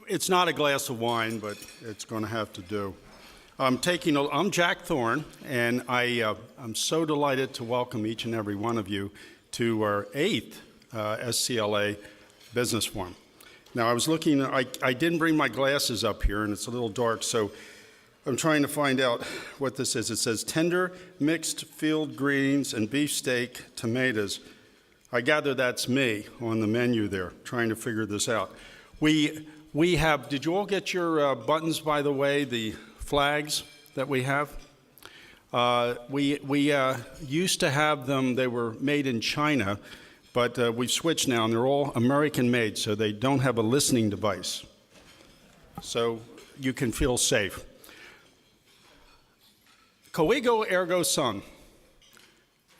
It's not a glass of wine, but it's going to have to do. I'm Jack Thorne, and I'm so delighted to welcome each and every one of you to our 8th SCLA Business Forum. Now, I was looking, I didn't bring my glasses up here, and it's a little dark, so I'm trying to find out what this is. It says tender mixed field greens and beefsteak tomatoes. I gather that's me on the menu there, trying to figure this out. We have, did you all get your buttons, by the way, the flags that we have? We used to have them, they were made in China, but we've switched now, and they're all American-made, so they don't have a listening device. So you can feel safe. Coigo ergo sum.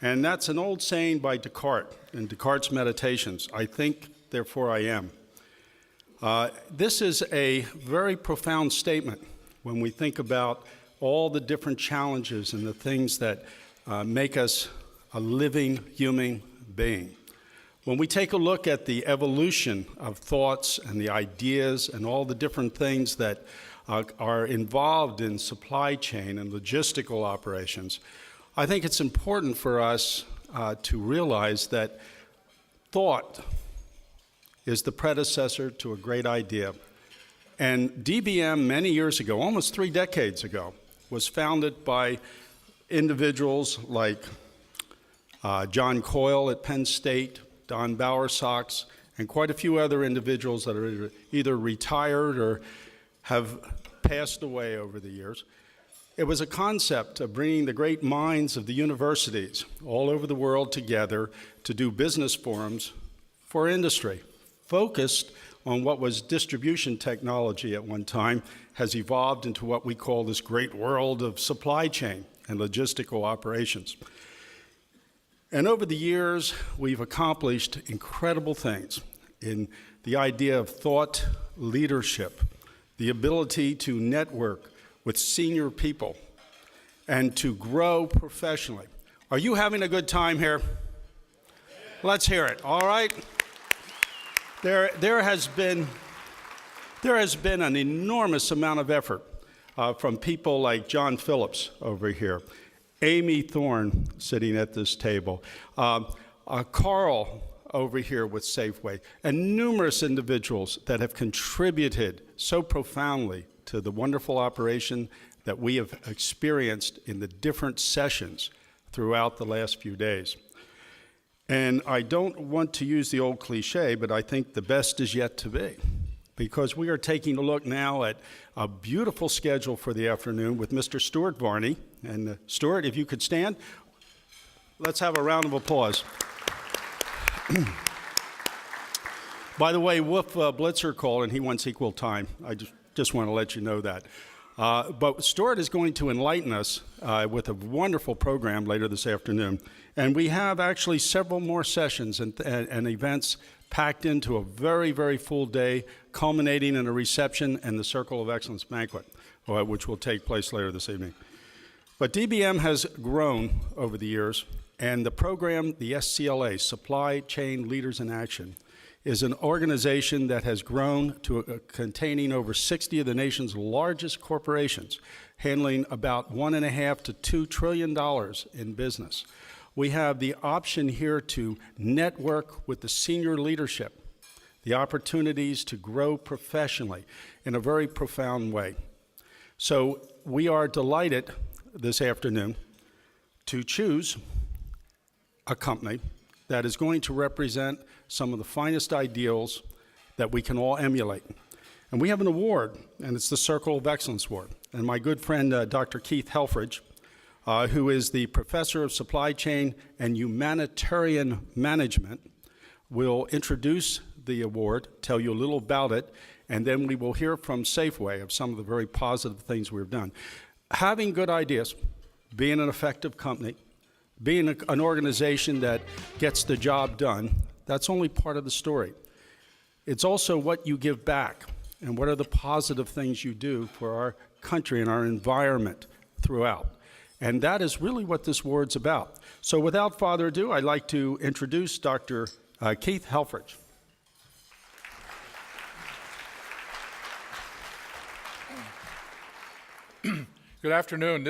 And that's an old saying by Descartes in Descartes' Meditations. I think, therefore I am. This is a very profound statement when we think about all the different challenges and the things that make us a living human being. When we take a look at the evolution of thoughts and the ideas and all the different things that are involved in supply chain and logistical operations, I think it's important for us to realize that thought is the predecessor to a great idea. And DBM many years ago, almost 3 decades ago, was founded by individuals like John Coyle at Penn State, Don Bowersox, and quite a few other individuals that are either retired or have passed away over the years. It was a concept of bringing the great minds of the universities all over the world together to do business forums for industry, focused on what was distribution technology at one time, has evolved into what we call this great world of supply chain and logistical operations. And over the years, we've accomplished incredible things in the idea of thought leadership, the ability to network with senior people and to grow professionally. Are you having a good time here? Let's hear it, all right? There has been an enormous amount of effort from people like John Phillips over here, Amy Thorne sitting at this table, Carl over here with Safeway, and numerous individuals that have contributed so profoundly to the wonderful operation that we have experienced in the different sessions throughout the last few days. And I don't want to use the old cliche, but I think the best is yet to be, because we are taking a look now at a beautiful schedule for the afternoon with Mr. Stuart Varney. And Stuart, if you could stand, let's have a round of applause. By the way, Wolf Blitzer called, and he wants equal time. I just want to let you know that. But Stuart is going to enlighten us with a wonderful program later this afternoon. And we have actually several more sessions and events packed into a very, very full day, culminating in a reception and the Circle of Excellence banquet, which will take place later this evening. But DBM has grown over the years, and the program, the SCLA, Supply Chain Leaders in Action, is an organization that has grown to containing over 60 of the nation's largest corporations, handling about $1.5 to $2 trillion in business. We have the option here to network with the senior leadership, the opportunities to grow professionally in a very profound way. So we are delighted this afternoon to choose a company that is going to represent some of the finest ideals that we can all emulate. And we have an award, and it's the Circle of Excellence Award. And my good friend, Dr. Keith Helfrich, who is the Professor of Supply Chain and Humanitarian Management, will introduce the award, tell you a little about it, and then we will hear from Safeway of some of the very positive things we've done. Having good ideas, being an effective company, being an organization that gets the job done, that's only part of the story. It's also what you give back and what are the positive things you do for our country and our environment throughout. And that is really what this award's about. So without further ado, I'd like to introduce Dr. Keith Helfrich. Good afternoon.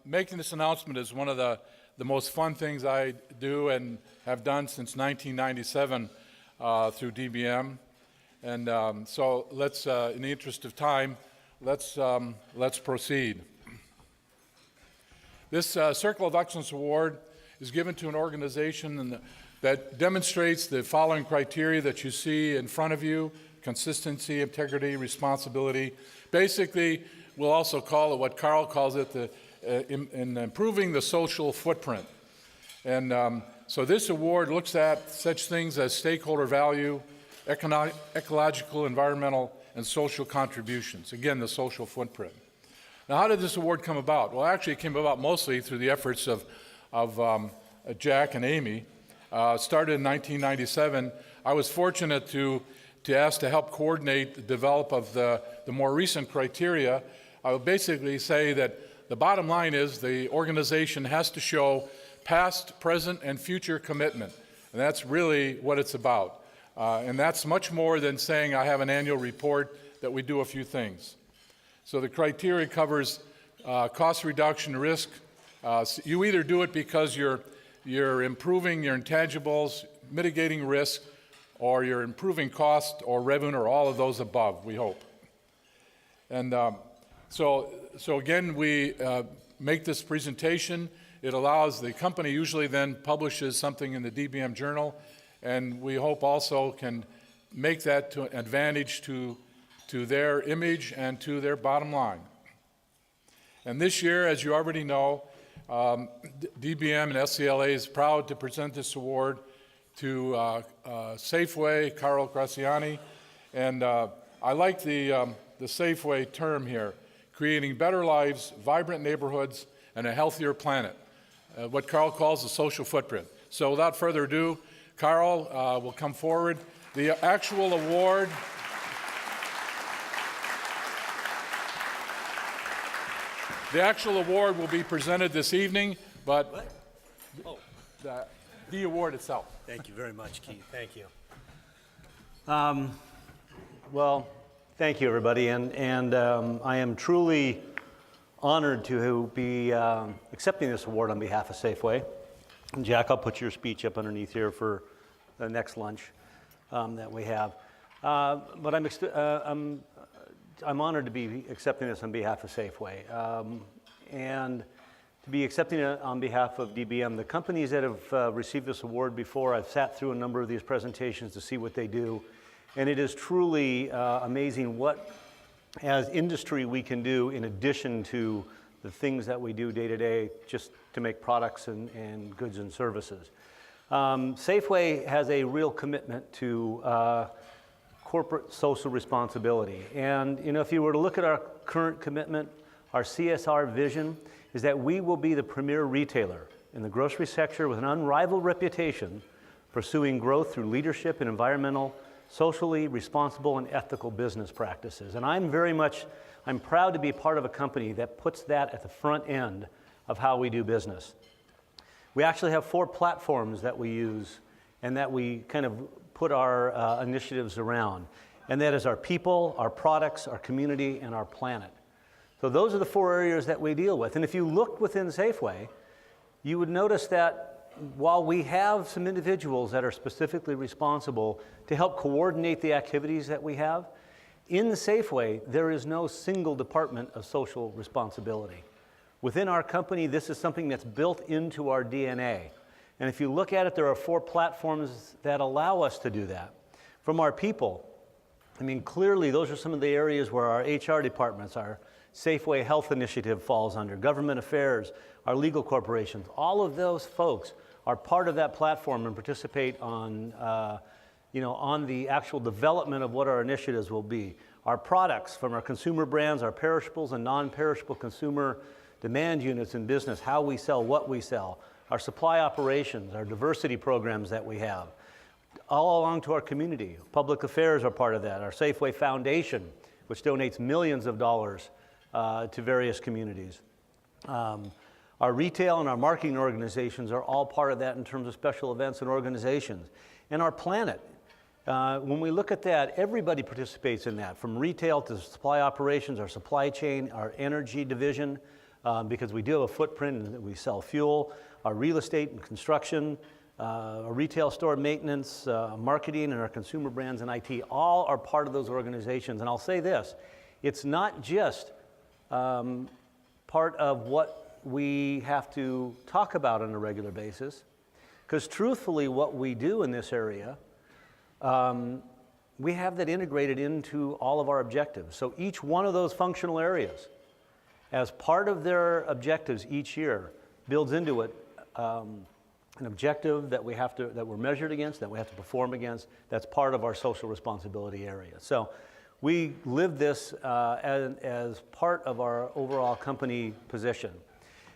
Making this announcement is one of the most fun things I do and have done since 1997 through DBM. And so let's, in the interest of time, let's proceed. This Circle of Excellence Award is given to an organization that demonstrates the following criteria that you see in front of you: consistency, integrity, responsibility. Basically, we'll also call it what Carl calls it, in improving the social footprint. And so this award looks at such things as stakeholder value, ecological, environmental, and social contributions. Again, the social footprint. Now, how did this award come about? Well, actually, it came about mostly through the efforts of Jack and Amy. Started in 1997. I was fortunate to ask to help coordinate the develop of the more recent criteria. I would basically say that the bottom line is the organization has to show past, present, and future commitment. And that's really what it's about. And that's much more than saying I have an annual report that we do a few things. So the criteria covers cost reduction, risk. You either do it because you're improving your intangibles, mitigating risk, or you're improving cost or revenue, or all of those above, we hope. And so again, we make this presentation. It allows the company usually then publishes something in the DBM Journal, and we hope also can make that to an advantage to their image and to their bottom line. And this year, as you already know, DBM and SCLA is proud to present this award to Safeway, Carl Graziani, and I like the Safeway term here: creating better lives, vibrant neighborhoods, and a healthier planet. What Carl calls the social footprint. So without further ado, Carl will come forward. The actual award will be presented this evening, but the award itself. Thank you very much, Keith. Thank you. Well, thank you, everybody, and I am truly honored to be accepting this award on behalf of Safeway. And Jack, I'll put your speech up underneath here for the next lunch that we have. But I'm honored to be accepting this on behalf of Safeway, and to be accepting it on behalf of DBM. The companies that have received this award before, I've sat through a number of these presentations to see what they do, and it is truly amazing what, as industry, we can do in addition to the things that we do day to day just to make products and goods and services. Safeway has a real commitment to corporate social responsibility. And if you were to look at our current commitment, our CSR vision is that we will be the premier retailer in the grocery sector with an unrivaled reputation, pursuing growth through leadership in environmental, socially responsible, and ethical business practices. And I'm proud to be part of a company that puts that at the front end of how we do business. We actually have 4 platforms that we use and that we kind of put our initiatives around. And that is our people, our products, our community, and our planet. So those are the 4 areas that we deal with. And if you look within Safeway, you would notice that while we have some individuals that are specifically responsible to help coordinate the activities that we have, in Safeway, there is no single department of social responsibility. Within our company, this is something that's built into our DNA. And if you look at it, there are 4 platforms that allow us to do that. From our people, clearly those are some of the areas where our HR departments, our Safeway Health Initiative falls under, government affairs, our legal corporations. All of those folks are part of that platform and participate on the actual development of what our initiatives will be. Our products, from our consumer brands, our perishables and non-perishable consumer demand units in business, how we sell, what we sell, our supply operations, our diversity programs that we have, all along to our community. Public affairs are part of that. Our Safeway Foundation, which donates millions of dollars to various communities. Our retail and our marketing organizations are all part of that in terms of special events and organizations. And our planet. When we look at that, everybody participates in that, from retail to supply operations, our supply chain, our energy division, because we do have a footprint and we sell fuel, our real estate and construction, our retail store maintenance, marketing, and our consumer brands and IT, all are part of those organizations. And I'll say this, it's not just part of what we have to talk about on a regular basis, because truthfully what we do in this area, we have that integrated into all of our objectives. So each one of those functional areas, as part of their objectives each year, builds into it an objective that we're measured against, that we have to perform against. That's part of our social responsibility area. So we live this as part of our overall company position.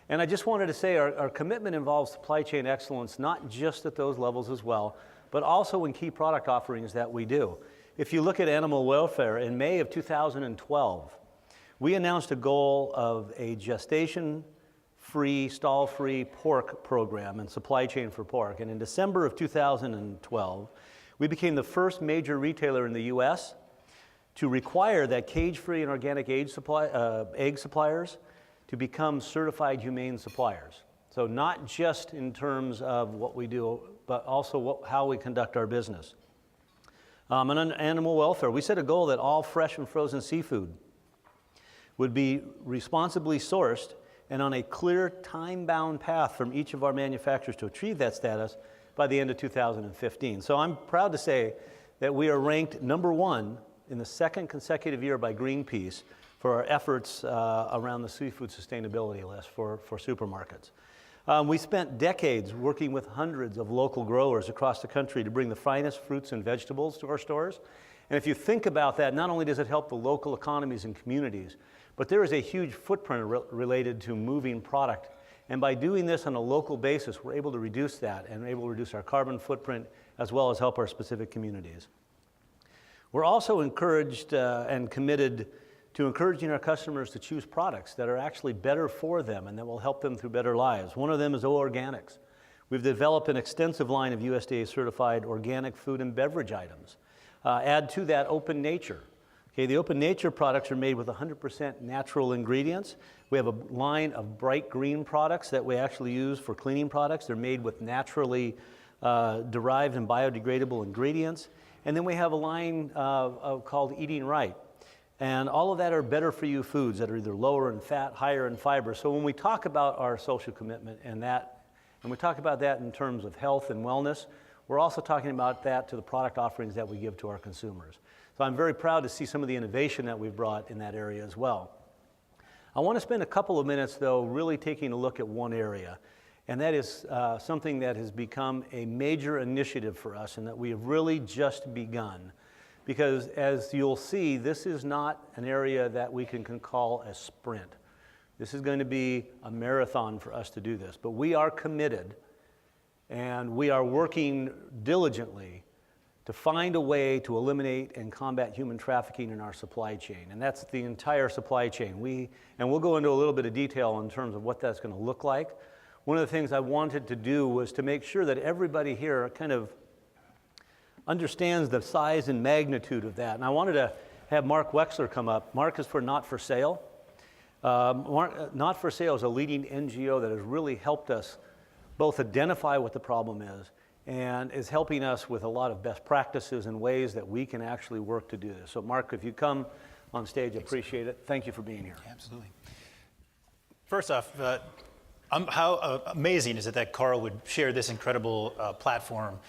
And I just wanted to say our commitment involves supply chain excellence, not just at those levels as well, but also in key product offerings that we do. If you look at animal welfare, in May of 2012, we announced a goal of a gestation-free, stall-free pork program and supply chain for pork. And in December of 2012, we became the first major retailer in the US to require that cage-free and organic egg suppliers to become certified humane suppliers. So not just in terms of what we do, but also how we conduct our business. And on animal welfare, we set a goal that all fresh and frozen seafood would be responsibly sourced and on a clear time-bound path from each of our manufacturers to achieve that status by the end of 2015. So I'm proud to say that we are ranked #1 in the second consecutive year by Greenpeace for our efforts around the seafood sustainability list for supermarkets. We spent decades working with hundreds of local growers across the country to bring the finest fruits and vegetables to our stores. And if you think about that, not only does it help the local economies and communities, but there is a huge footprint related to moving product. And by doing this on a local basis, we're able to reduce that and able to reduce our carbon footprint as well as help our specific communities. We're also encouraged and committed to encouraging our customers to choose products that are actually better for them and that will help them through better lives. One of them is O Organics. We've developed an extensive line of USDA certified organic food and beverage items. Add to that Open Nature. Okay, the Open Nature products are made with 100% natural ingredients. We have a line of bright green products that we actually use for cleaning products. They're made with naturally derived and biodegradable ingredients. And then we have a line called Eating Right. And all of that are better for you foods that are either lower in fat, higher in fiber. So when we talk about our social commitment and we talk about that in terms of health and wellness, we're also talking about that to the product offerings that we give to our consumers. So I'm very proud to see some of the innovation that we've brought in that area as well. I want to spend a couple of minutes, though, really taking a look at one area, and that is something that has become a major initiative for us and that we have really just begun. Because as you'll see, this is not an area that we can call a sprint. This is going to be a marathon for us to do this. But we are committed and we are working diligently to find a way to eliminate and combat human trafficking in our supply chain. And that's the entire supply chain. We'll go into a little bit of detail in terms of what that's going to look like. One of the things I wanted to do was to make sure that everybody here kind of understands the size and magnitude of that. And I wanted to have Mark Wexler come up. Mark is for Not for Sale. Not for Sale is a leading NGO that has really helped us both identify what the problem is and is helping us with a lot of best practices and ways that we can actually work to do this. So Mark, if you come on stage, I appreciate it. Thank you for being here. Absolutely. First off, how amazing is it that Carl would share this incredible platform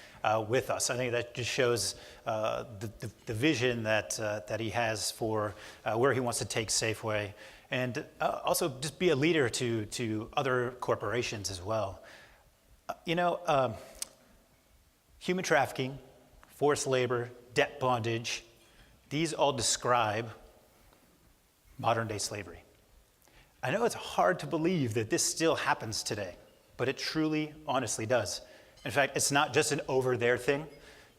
with us? I think that just shows the vision that he has for where he wants to take Safeway, and also just be a leader to other corporations as well. Human trafficking, forced labor, debt bondage, these all describe modern day slavery. I know it's hard to believe that this still happens today, but it truly, honestly does. In fact, it's not just an over there thing.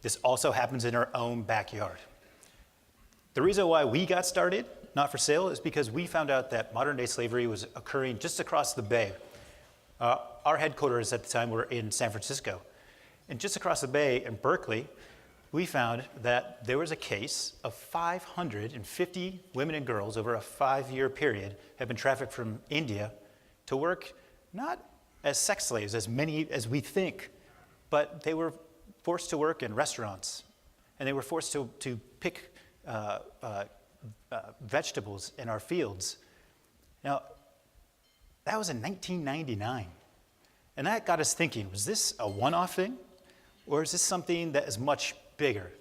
This also happens in our own backyard. The reason why we got started, Not for Sale, is because we found out that modern day slavery was occurring just across the bay. Our headquarters at the time were in San Francisco. And just across the bay in Berkeley, we found that there was a case of 550 women and girls over a 5-year period have been trafficked from India to work not as sex slaves, as many as we think, but they were forced to work in restaurants, and they were forced to pick vegetables in our fields. Now, that was in 1999. And that got us thinking, was this a one-off thing? Or is this something that is much bigger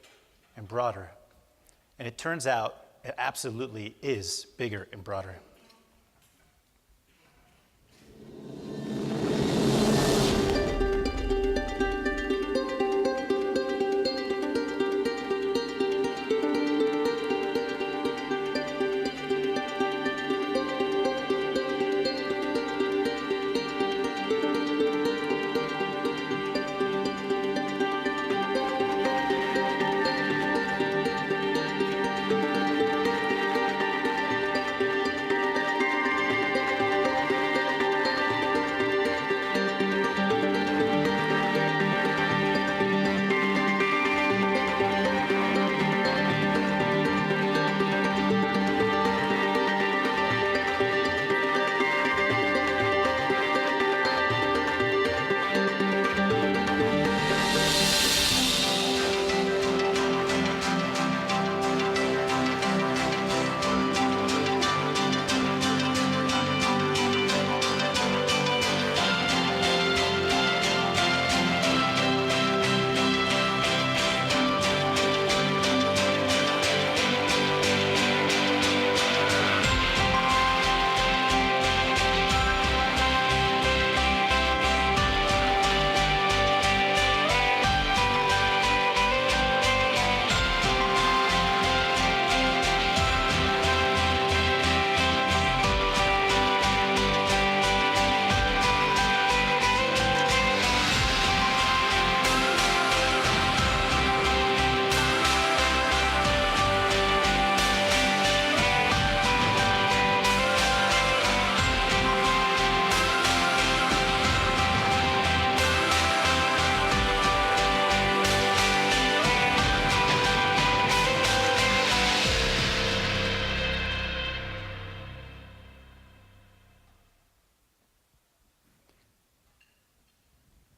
and broader? And it turns out it absolutely is bigger and broader.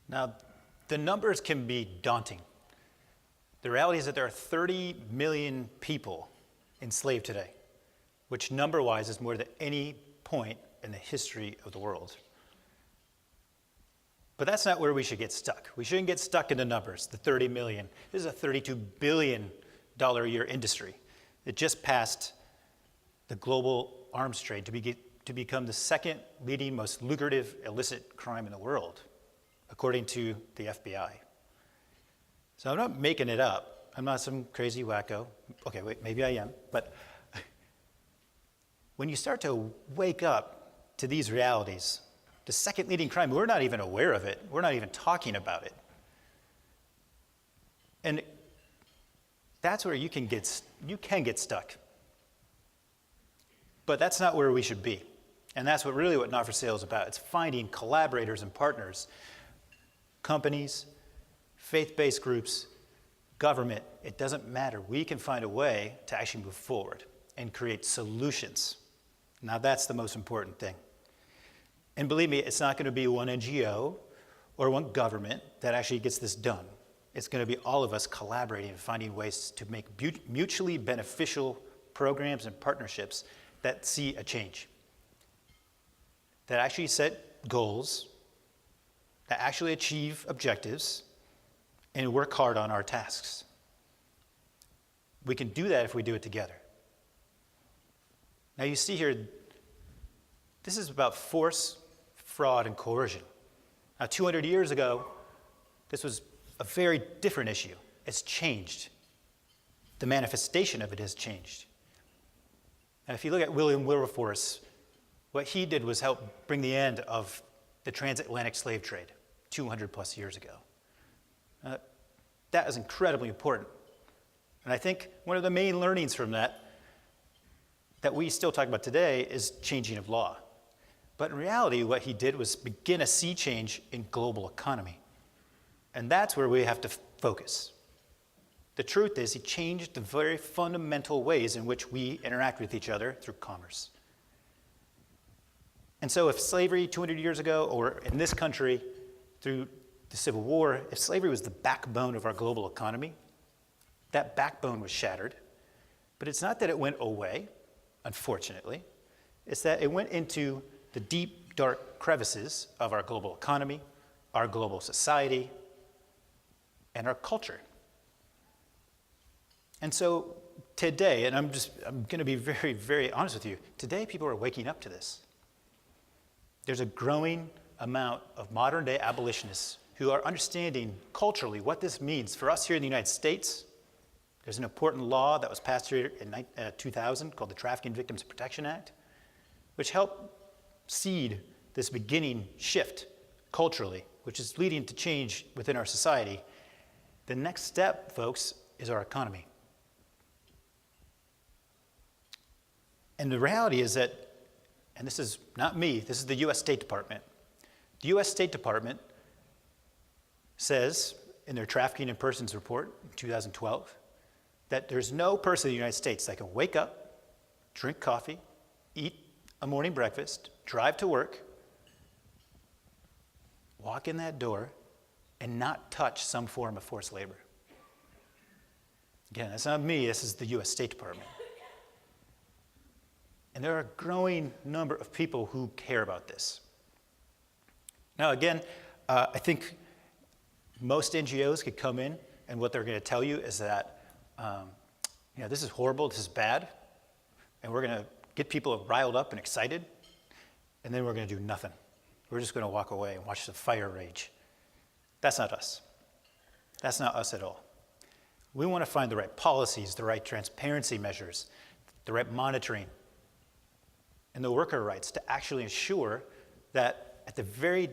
Now, the numbers can be daunting. The reality is that there are 30 million people enslaved today, which number-wise is more than any point in the history of the world. But that's not where we should get stuck. We shouldn't get stuck in the numbers, the 30 million. This is a $32 billion a year industry. It just passed the global arms trade to become the second leading most lucrative illicit crime in the world, according to the FBI. So I'm not making it up. I'm not some crazy wacko. Okay, wait, maybe I am. But when you start to wake up to these realities, the second leading crime, we're not even aware of it. We're not even talking about it. And that's where you can get stuck. But that's not where we should be. And that's what Not for Sale is about. It's finding collaborators and partners, companies, faith-based groups, government. It doesn't matter. We can find a way to actually move forward and create solutions. Now that's the most important thing. And believe me, it's not going to be one NGO or one government that actually gets this done. It's going to be all of us collaborating and finding ways to make mutually beneficial programs and partnerships that see a change, that actually set goals, that actually achieve objectives, and work hard on our tasks. We can do that if we do it together. Now you see here, this is about force, fraud, and coercion. Now 200 years ago, this was a very different issue. It's changed. The manifestation of it has changed. And if you look at William Wilberforce, what he did was help bring the end of the transatlantic slave trade 200 plus years ago. That is incredibly important. And I think one of the main learnings from that we still talk about today is changing of law. But in reality, what he did was begin a sea change in global economy. And that's where we have to focus. The truth is, he changed the very fundamental ways in which we interact with each other through commerce. And so if slavery 200 years ago, or in this country through the Civil War, if slavery was the backbone of our global economy, that backbone was shattered. But it's not that it went away, unfortunately. It's that it went into the deep, dark crevices of our global economy, our global society, and our culture. And so today, and I'm going to be very, very honest with you, today people are waking up to this. There's a growing amount of modern day abolitionists who are understanding culturally what this means for us here in the United States. There's an important law that was passed here in 2000 called the Trafficking Victims Protection Act, which helped seed this beginning shift culturally, which is leading to change within our society. The next step, folks, is our economy. And the reality is that, and this is not me, this is the US State Department. The US State Department says in their Trafficking in Persons report in 2012 that there's no person in the United States that can wake up, drink coffee, eat a morning breakfast, drive to work, walk in that door, and not touch some form of forced labor. Again, that's not me, this is the US State Department. And there are a growing number of people who care about this. Now, again, I think most NGOs could come in, and what they're going to tell you is that, this is horrible, this is bad, and we're going to get people riled up and excited, and then we're going to do nothing. We're just going to walk away and watch the fire rage. That's not us. That's not us at all. We want to find the right policies, the right transparency measures, the right monitoring, and the worker rights to actually ensure that at the very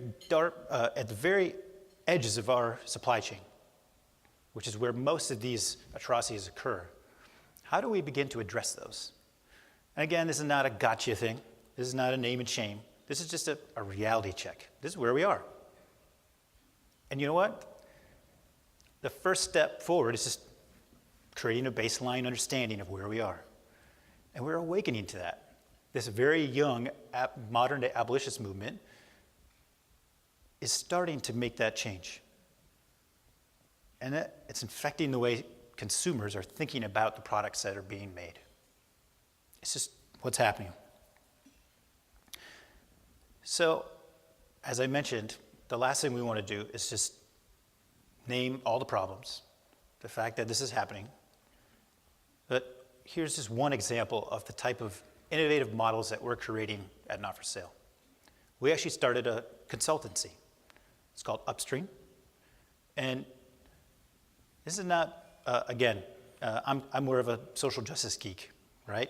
edges of our supply chain, which is where most of these atrocities occur, how do we begin to address those? And again, this is not a gotcha thing. This is not a name and shame. This is just a reality check. This is where we are. And you know what? The first step forward is just creating a baseline understanding of where we are. And we're awakening to that. This very young modern-day abolitionist movement is starting to make that change. And it's infecting the way consumers are thinking about the products that are being made. It's just what's happening. So, as I mentioned, the last thing we want to do is just name all the problems, the fact that this is happening. But here's just one example of the type of innovative models that we're creating at Not For Sale. We actually started a consultancy. It's called Upstream. And this is not, I'm more of a social justice geek, right?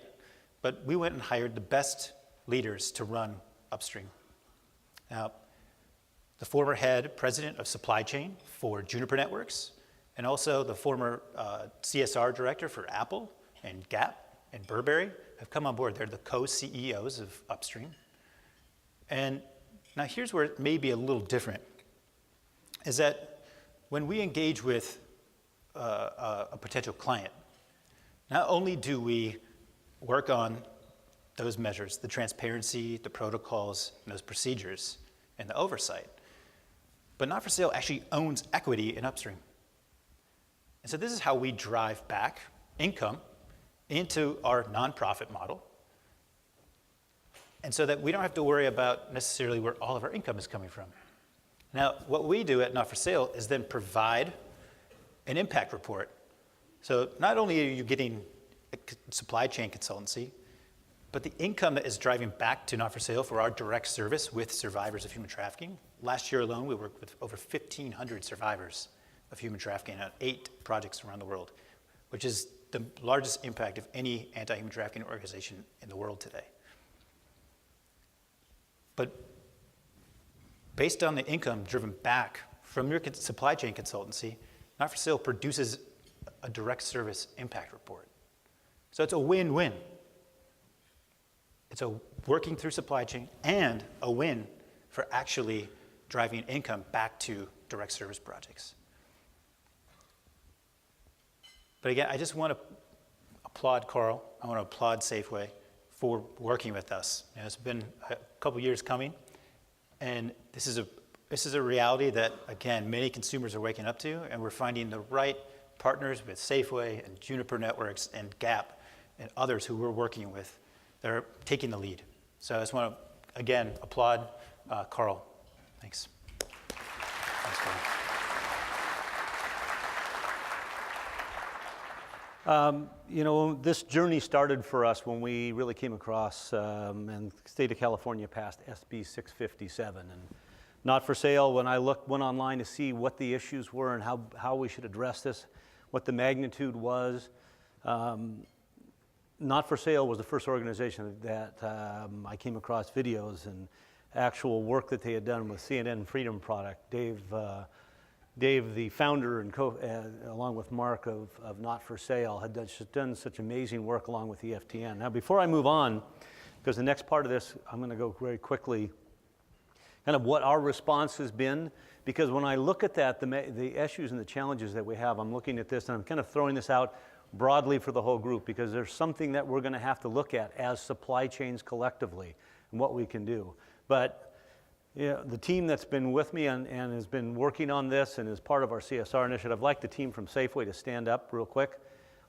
But we went and hired the best leaders to run Upstream. Now, the former president of supply chain for Juniper Networks, and also the former CSR director for Apple and Gap and Burberry have come on board. They're the co-CEOs of Upstream. And now here's where it may be a little different, is that when we engage with a potential client, not only do we work on those measures, the transparency, the protocols, and those procedures, and the oversight, but Not For Sale actually owns equity in Upstream. And so this is how we drive back income into our nonprofit model, and so that we don't have to worry about necessarily where all of our income is coming from. Now, what we do at Not For Sale is then provide an impact report. So not only are you getting a supply chain consultancy, but the income that is driving back to Not For Sale for our direct service with survivors of human trafficking. Last year alone, we worked with over 1,500 survivors of human trafficking on 8 projects around the world, which is the largest impact of any anti-human trafficking organization in the world today. But based on the income driven back from your supply chain consultancy, Not For Sale produces a direct service impact report. So it's a win-win. It's a working through supply chain and a win for actually driving income back to direct service projects. But again, I just want to applaud Carl. I want to applaud Safeway for working with us. You know, it's been a couple years coming, and this is a reality that, again, many consumers are waking up to, and we're finding the right partners with Safeway and Juniper Networks and Gap and others who we're working with that are taking the lead. So I just want to, again, applaud Carl. Thanks. Thanks, Carl. You know, this journey started for us when we really came across and the state of California passed SB 657. And Not for Sale, when I went online to see what the issues were and how we should address this, what the magnitude was, Not for Sale was the first organization that I came across videos and actual work that they had done with CNN Freedom Product. Dave, the founder and along with Mark of Not for Sale, had done such amazing work along with EFTN. Now, before I move on, because the next part of this, I'm going to go very quickly, kind of what our response has been, because when I look at that, the issues and the challenges that we have, I'm looking at this and I'm kind of throwing this out broadly for the whole group, because there's something that we're going to have to look at as supply chains collectively and what we can do. But the team that's been with me and has been working on this and is part of our CSR initiative, I'd like the team from Safeway to stand up real quick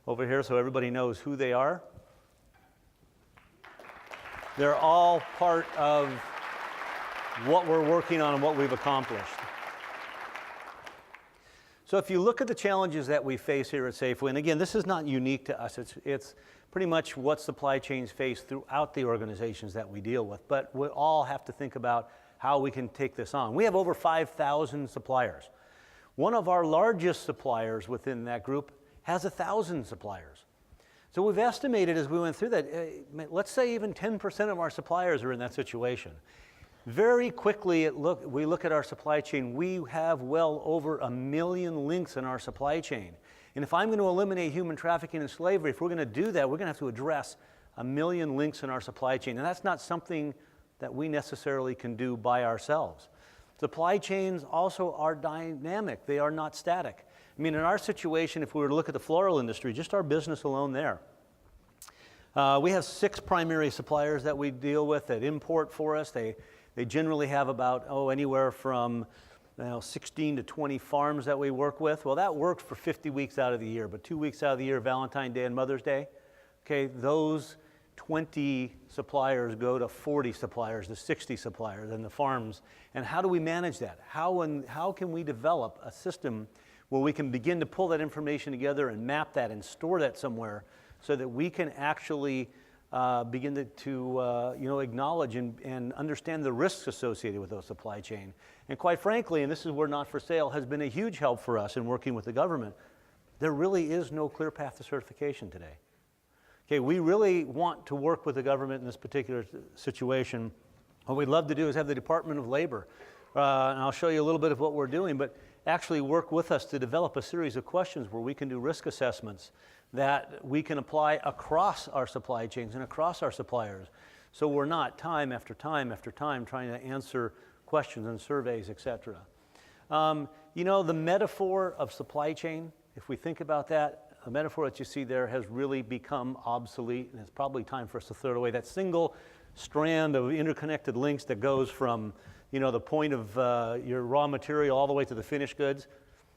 over here so everybody knows who they are. They're all part of what we're working on and what we've accomplished. So if you look at the challenges that we face here at Safeway, and again, this is not unique to us, it's pretty much what supply chains face throughout the organizations that we deal with, but we all have to think about how we can take this on. We have over 5,000 suppliers. One of our largest suppliers within that group has 1,000 suppliers. So we've estimated as we went through that, let's say even 10% of our suppliers are in that situation. Very quickly, we look at our supply chain, we have well over 1 million links in our supply chain. And if I'm going to eliminate human trafficking and slavery, if we're going to do that, we're going to have to address 1 million links in our supply chain. And that's not something that we necessarily can do by ourselves. Supply chains also are dynamic. They are not static. I mean, in our situation, if we were to look at the floral industry, just our business alone there, we have 6 primary suppliers that we deal with that import for us. They generally have about, anywhere from 16 to 20 farms that we work with. Well, that works for 50 weeks out of the year, but 2 weeks out of the year, Valentine's Day and Mother's Day, okay, those 20 suppliers go to 40 suppliers, to 60 suppliers, and the farms. And how do we manage that? How can we develop a system where we can begin to pull that information together and map that and store that somewhere so that we can actually begin to acknowledge and understand the risks associated with those supply chain. And quite frankly, and this is where Not for Sale has been a huge help for us in working with the government, there really is no clear path to certification today. Okay, we really want to work with the government in this particular situation. What we'd love to do is have the Department of Labor, and I'll show you a little bit of what we're doing, but actually work with us to develop a series of questions where we can do risk assessments that we can apply across our supply chains and across our suppliers. So we're not time after time after time trying to answer questions and surveys, et cetera. The metaphor of supply chain, if we think about that, the metaphor that you see there has really become obsolete, and it's probably time for us to throw it away. That single strand of interconnected links that goes from the point of your raw material all the way to the finished goods.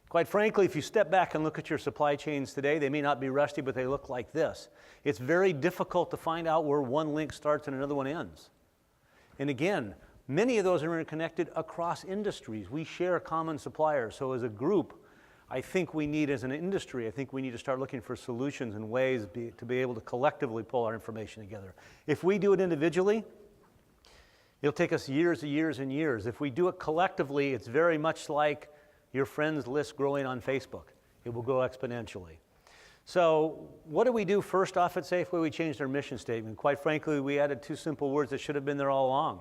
Quite frankly, if you step back and look at your supply chains today, they may not be rusty, but they look like this. It's very difficult to find out where one link starts and another one ends. And again, many of those are interconnected across industries. We share common suppliers. So as a group, I think we need, as an industry, to start looking for solutions and ways to be able to collectively pull our information together. If we do it individually, it'll take us years and years and years. If we do it collectively, it's very much like your friends list growing on Facebook. It will grow exponentially. So what do we do first off at Safeway? We changed our mission statement. Quite frankly, we added 2 simple words that should have been there all along.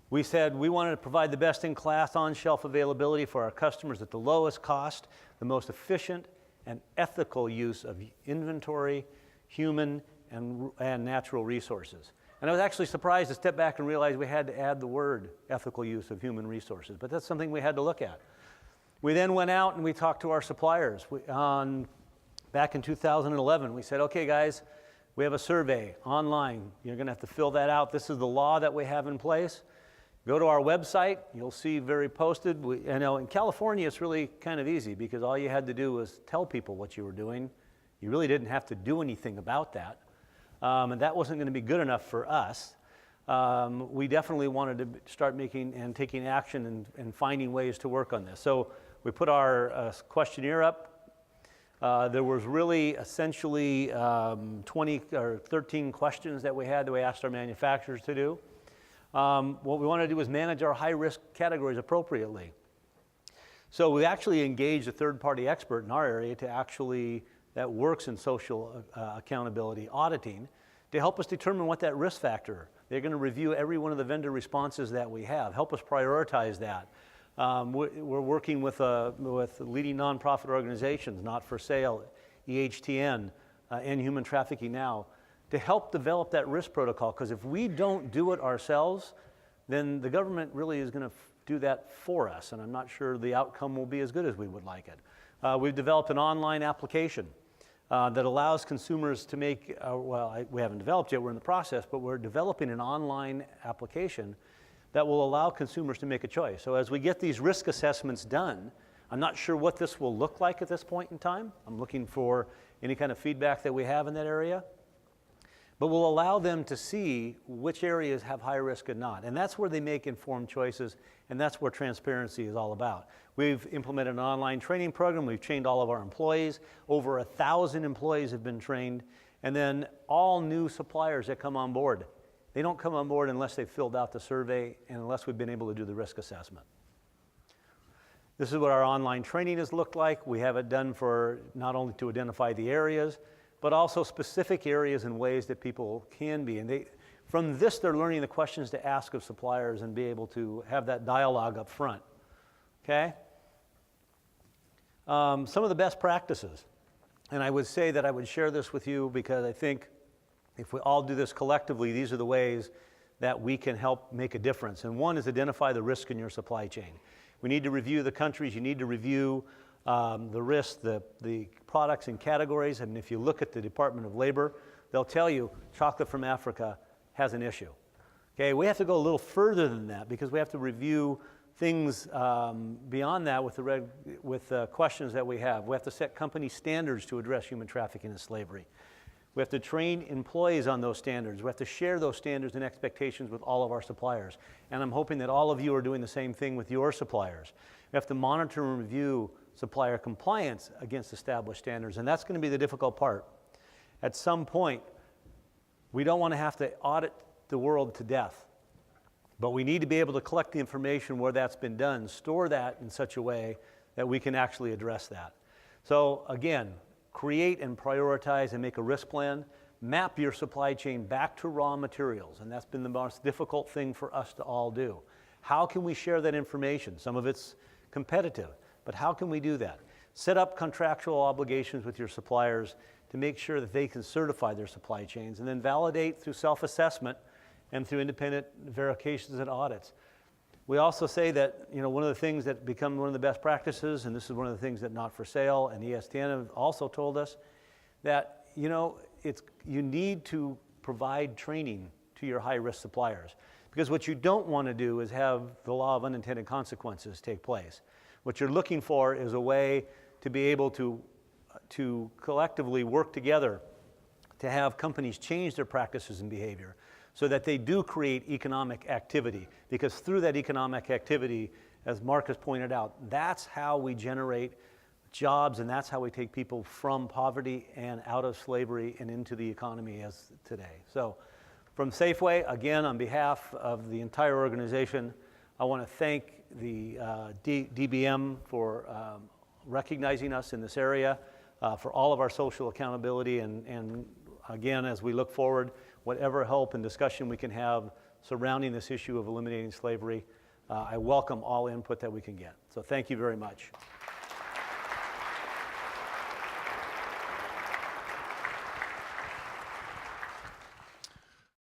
We said we wanted to provide the best-in-class on-shelf availability for our customers at the lowest cost, the most efficient and ethical use of inventory, human, and natural resources. And I was actually surprised to step back and realize we had to add the word ethical use of human resources, but that's something we had to look at. We then went out and we talked to our suppliers on back in 2011, we said, okay, guys, we have a survey online. You're going to have to fill that out. This is the law that we have in place. Go to our website. You'll see very posted. In California, it's really kind of easy because all you had to do was tell people what you were doing. You really didn't have to do anything about that. And that wasn't going to be good enough for us. We definitely wanted to start making and taking action and finding ways to work on this. So we put our questionnaire up. There was really essentially 20 or 13 questions that we asked our manufacturers to do. What we wanted to do was manage our high-risk categories appropriately. So we actually engaged a third-party expert in our area that works in social accountability auditing to help us determine what that risk factor. They're going to review every one of the vendor responses that we have, help us prioritize that. We're working with leading nonprofit organizations, Not for Sale, EHTN, and Human Trafficking Now, to help develop that risk protocol. Because if we don't do it ourselves, then the government really is going to do that for us, and I'm not sure the outcome will be as good as we would like it. We've developed an online application that allows consumers to make, we haven't developed yet, we're in the process, but we're developing an online application that will allow consumers to make a choice. So as we get these risk assessments done, I'm not sure what this will look like at this point in time. I'm looking for any kind of feedback that we have in that area. But we'll allow them to see which areas have high risk and not. And that's where they make informed choices, and that's where transparency is all about. We've implemented an online training program. We've trained all of our employees. Over 1,000 employees have been trained. And then all new suppliers that come on board, they don't come on board unless they've filled out the survey and unless we've been able to do the risk assessment. This is what our online training has looked like. We have it done for not only to identify the areas, but also specific areas and ways that people can be. And from this, they're learning the questions to ask of suppliers and be able to have that dialogue up front. Okay? Some of the best practices. And I would say that I would share this with you because I think if we all do this collectively, these are the ways that we can help make a difference. And one is identify the risk in your supply chain. We need to review the countries. You need to review the risks, the products and categories. And if you look at the Department of Labor, they'll tell you chocolate from Africa has an issue. Okay, we have to go a little further than that because we have to review things beyond that with the questions that we have. We have to set company standards to address human trafficking and slavery. We have to train employees on those standards. We have to share those standards and expectations with all of our suppliers. And I'm hoping that all of you are doing the same thing with your suppliers. We have to monitor and review supplier compliance against established standards, and that's going to be the difficult part. At some point, we don't want to have to audit the world to death, but we need to be able to collect the information where that's been done, store that in such a way that we can actually address that. So again, create and prioritize and make a risk plan. Map your supply chain back to raw materials, and that's been the most difficult thing for us to all do. How can we share that information? Some of it's competitive, but how can we do that? Set up contractual obligations with your suppliers to make sure that they can certify their supply chains, and then validate through self-assessment and through independent verifications and audits. We also say that one of the things that become one of the best practices, and this is one of the things that Not for Sale and ESTN have also told us, that you need to provide training to your high-risk suppliers. Because what you don't want to do is have the law of unintended consequences take place. What you're looking for is a way to be able to collectively work together to have companies change their practices and behavior so that they do create economic activity. Because through that economic activity, as Mark has pointed out, that's how we generate jobs, and that's how we take people from poverty and out of slavery and into the economy as today. So from Safeway, again, on behalf of the entire organization, I want to thank the DBM for recognizing us in this area, for all of our social accountability, and again, as we look forward, whatever help and discussion we can have surrounding this issue of eliminating slavery, I welcome all input that we can get. So thank you very much.